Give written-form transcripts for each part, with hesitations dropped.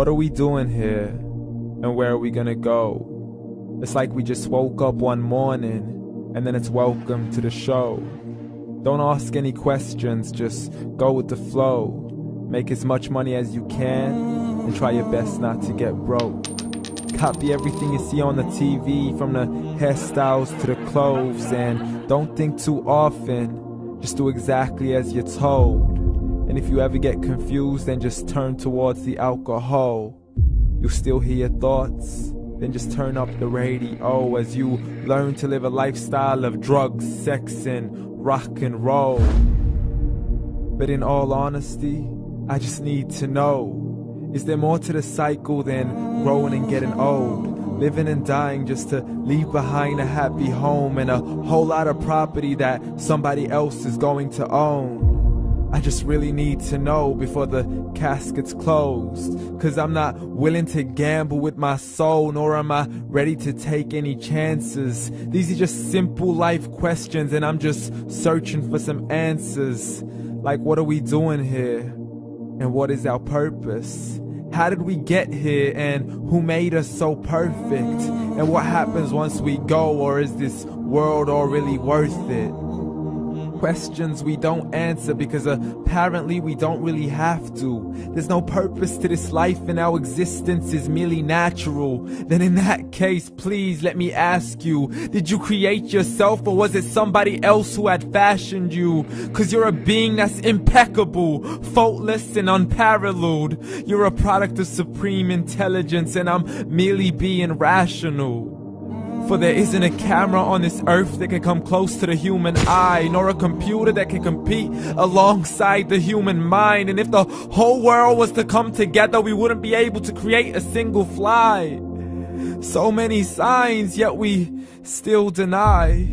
What are we doing here? And where are we gonna go? It's like we just woke up one morning and then it's welcome to the show. Don't ask any questions, just go with the flow. Make as much money as you can and try your best not to get broke. Copy everything you see on the TV, from the hairstyles to the clothes, and don't think too often, just do exactly as you're told. And if you ever get confused, then just turn towards the alcohol. You'll still hear your thoughts, then just turn up the radio as you learn to live a lifestyle of drugs, sex, and rock and roll. But in all honesty, I just need to know, is there more to the cycle than growing and getting old? Living and dying just to leave behind a happy home and a whole lot of property that somebody else is going to own. I just really need to know before the casket's closed, 'cause I'm not willing to gamble with my soul, nor am I ready to take any chances. These are just simple life questions and I'm just searching for some answers. Like, what are we doing here? And what is our purpose? How did we get here, and who made us so perfect? And what happens once we go, or is this world all really worth it? Questions we don't answer because apparently we don't really have to. There's no purpose to this life and our existence is merely natural. Then in that case, please let me ask you, did you create yourself, or was it somebody else who had fashioned you? 'Cause you're a being that's impeccable, faultless and unparalleled. You're a product of supreme intelligence and I'm merely being rational. For there isn't a camera on this earth that can come close to the human eye, nor a computer that can compete alongside the human mind. And if the whole world was to come together, we wouldn't be able to create a single fly. So many signs, yet we still deny.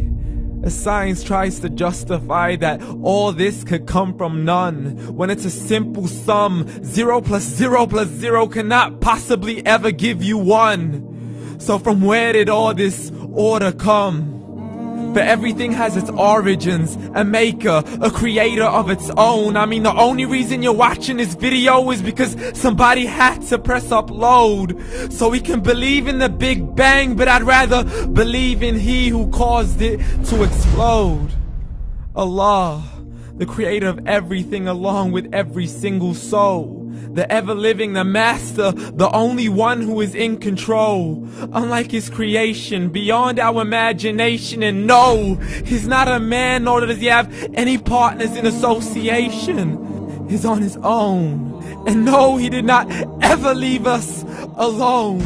As science tries to justify that all this could come from none, when it's a simple sum. 0 plus 0 plus 0 cannot possibly ever give you 1. So from where did all this order come? For everything has its origins, a maker, a creator of its own. I mean, the only reason you're watching this video is because somebody had to press upload. So we can believe in the Big Bang, but I'd rather believe in He who caused it to explode. Allah, the creator of everything along with every single soul. The ever-living, the master, the only one who is in control. Unlike his creation, beyond our imagination. And no, he's not a man, nor does he have any partners in association. He's on his own. And no, he did not ever leave us alone.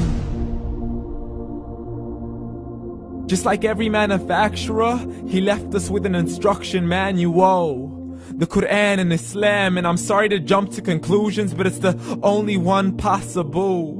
Just like every manufacturer, he left us with an instruction manual. The Quran and Islam, and I'm sorry to jump to conclusions, but it's the only one possible.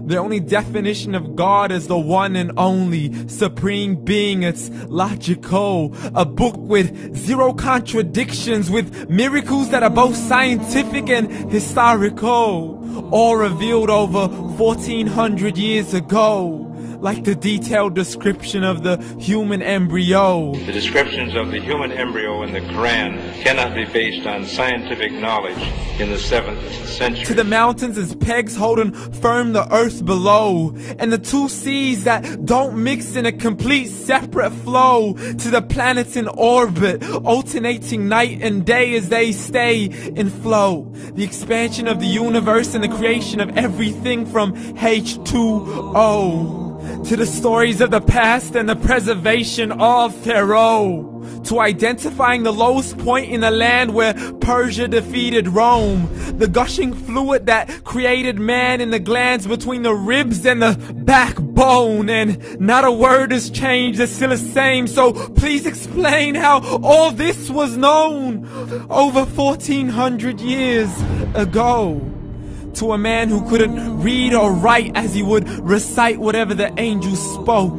The only definition of God is the one and only supreme being. It's logical, a book with 0 contradictions, with miracles that are both scientific and historical, all revealed over 1400 years ago. Like the detailed description of the human embryo. The descriptions of the human embryo in the Quran cannot be based on scientific knowledge in the 7th century. To the mountains as pegs holding firm the earth below, and the 2 seas that don't mix in a complete separate flow. To the planets in orbit, alternating night and day as they stay in flow. The expansion of the universe and the creation of everything from H2O. To the stories of the past and the preservation of Pharaoh. To identifying the lowest point in the land where Persia defeated Rome. The gushing fluid that created man in the glands between the ribs and the backbone. And not a word has changed, it's still the same. So please explain how all this was known over 1400 years ago. To a man who couldn't read or write, as he would recite whatever the angels spoke.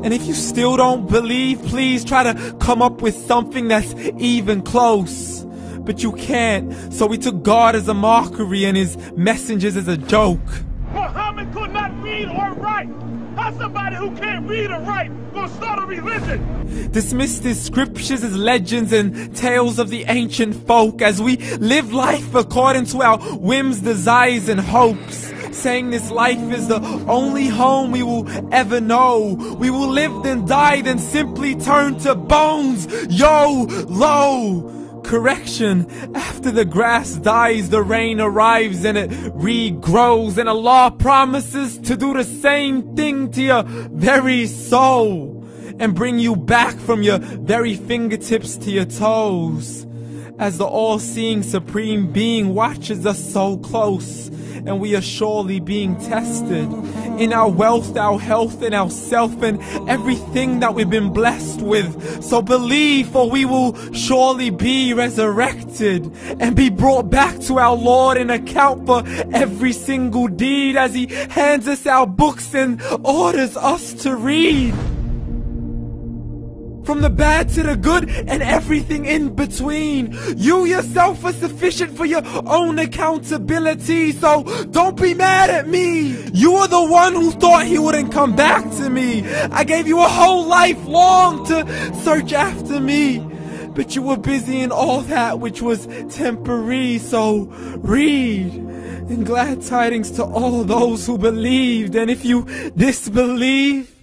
And if you still don't believe, please try to come up with something that's even close. But you can't, so we took God as a mockery and his messengers as a joke. Muhammad could not read or write. How's somebody who can't read or write gonna start a religion? Dismissed his scriptures as legends and tales of the ancient folk, as we live life according to our whims, desires, and hopes. saying this life is the only home we will ever know. We will live then die, then simply turn to bones. YOLO! Correction, after the grass dies, the rain arrives and it regrows, and Allah promises to do the same thing to your very soul and bring you back from your very fingertips to your toes, as the all-seeing supreme being watches us so close, and we are surely being tested in our wealth, our health, and our self, and everything that we've been blessed with. So believe, for we will surely be resurrected and be brought back to our Lord and account for every single deed, as He hands us our books and orders us to read. From the bad to the good and everything in between. You yourself are sufficient for your own accountability, so don't be mad at me. You are the one who thought He wouldn't come back to me. I gave you a whole life long to search after me, but you were busy in all that which was temporary. So read, and glad tidings to all those who believed. And if you disbelieve,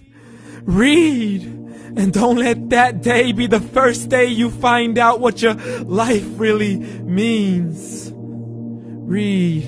read. And don't let that day be the first day you find out what your life really means. Read.